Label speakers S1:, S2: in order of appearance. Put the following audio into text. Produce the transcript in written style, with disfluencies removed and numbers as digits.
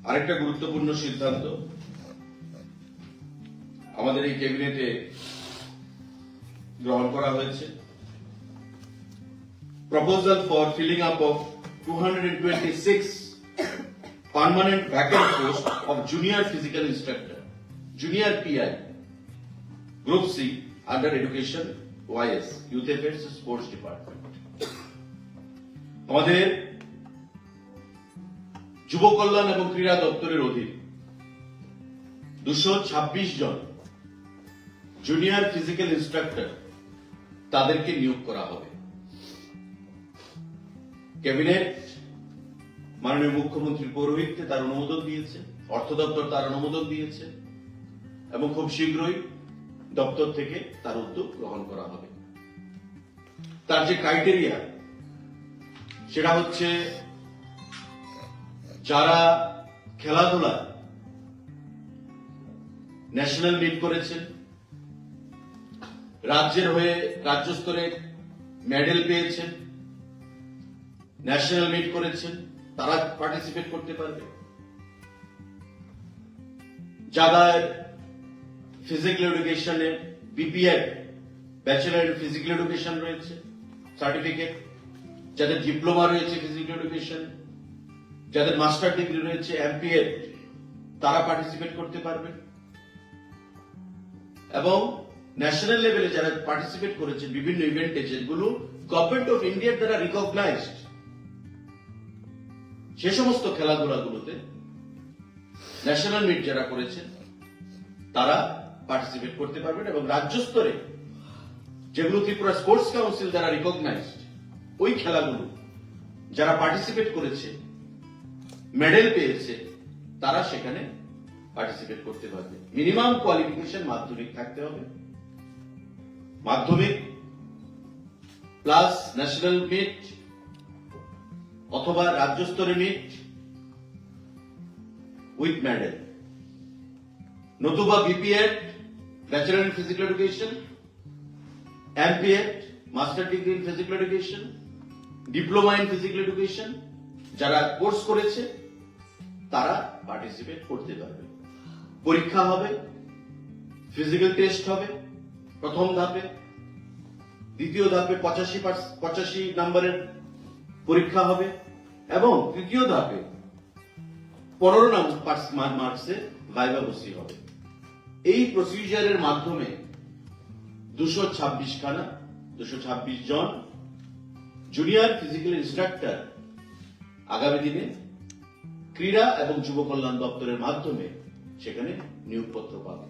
S1: আরেকটা গুরুত্বপূর্ণ সিদ্ধান্ত আমাদের এই ক্যাবিনেটে গ্রহণ করা হয়েছে। Proposal for filling up of 226 permanent vacant post of junior physical instructor, junior PI, group C, under education YS, youth affairs sports department. আমাদের যুব কল্যাণ এবং ক্রীড়া দপ্তরের অধীন 226 জন জুনিয়র ফিজিক্যাল ইন্সট্রাক্টর তাদেরকে নিয়োগ করা হবে। ক্যাবিনেট মাননীয় মুখ্যমন্ত্রীর পৌরোহিত্যে তার অনুমোদন দিয়েছে, অর্থ দপ্তর তার অনুমোদন দিয়েছে এবং খুব শীঘ্রই দপ্তর থেকে তার উদ্যোগ গ্রহণ করা হবে। তার যে ক্রাইটেরিয়া সেটা হচ্ছে যারা খেলাধুলা ন্যাশনাল মিট করেছেন, রাজ্যের হয়ে রাজ্য স্তরে মেডেল পেয়েছেন, ন্যাশনাল মিট করেছেন, তারা পার্টিসিপেট করতে পারবে। যাদের ফিজিক্যাল এডুকেশনে BPEd, bachelor in physical education রয়েছে সার্টিফিকেট, যাদের ডিপ্লোমা রয়েছে ফিজিক্যাল এডুকেশন, যাদের মাস্টার ডিগ্রি রয়েছে এমপিএড, তারা পার্টিসিপেট করতে পারবে। এবং ন্যাশনাল লেভেলে যারা পার্টিসিপেট করেছে বিভিন্ন ইভেন্টে, যেগুলো গভর্নমেন্ট অফ ইন্ডিয়ার দ্বারা রিকগনাইজড, সে সমস্ত খেলাধুলাগুলোতে ন্যাশনাল মিট যারা করেছেন তারা পার্টিসিপেট করতে পারবেন। এবং রাজ্য স্তরে যেগুলো ত্রিপুরা স্পোর্টস কাউন্সিল দ্বারা রিকগনাইজড, ওই খেলাগুলো যারা পার্টিসিপেট করেছে, মেডেল পেয়েছে, তারা সেখানে পার্টিসিপেট করতে পারবে। মিনিমাম কোয়ালিফিকেশন মাধ্যমিক থাকতে হবে, মাধ্যমিক প্লাস ন্যাশনাল মিট অথবা রাজ্য স্তরে মিট উইথ মেডেল, নতুবা BPEd, bachelor in physical education, MPEd, master degree in physical education, diploma in physical education যারা কোর্স করেছে তারা পার্টিসিপেট করতে পারবে। পরীক্ষা হবে, ফিজিক্যাল টেস্ট হবে প্রথম ধাপে, দ্বিতীয় ধাপে 85 নম্বরের পরীক্ষা হবে এবং তৃতীয় ধাপে 15 মার্কসে ভাইভা বসি হবে। এই প্রসিজারের মাধ্যমে 226 জন জুনিয়র ফিজিক্যাল ইন্সট্রাক্টর আগামী দিনে ক্রীড়া এবং যুব কল্যাণ দপ্তরের মাধ্যমে সেখানে নিয়োগপত্র পাবে।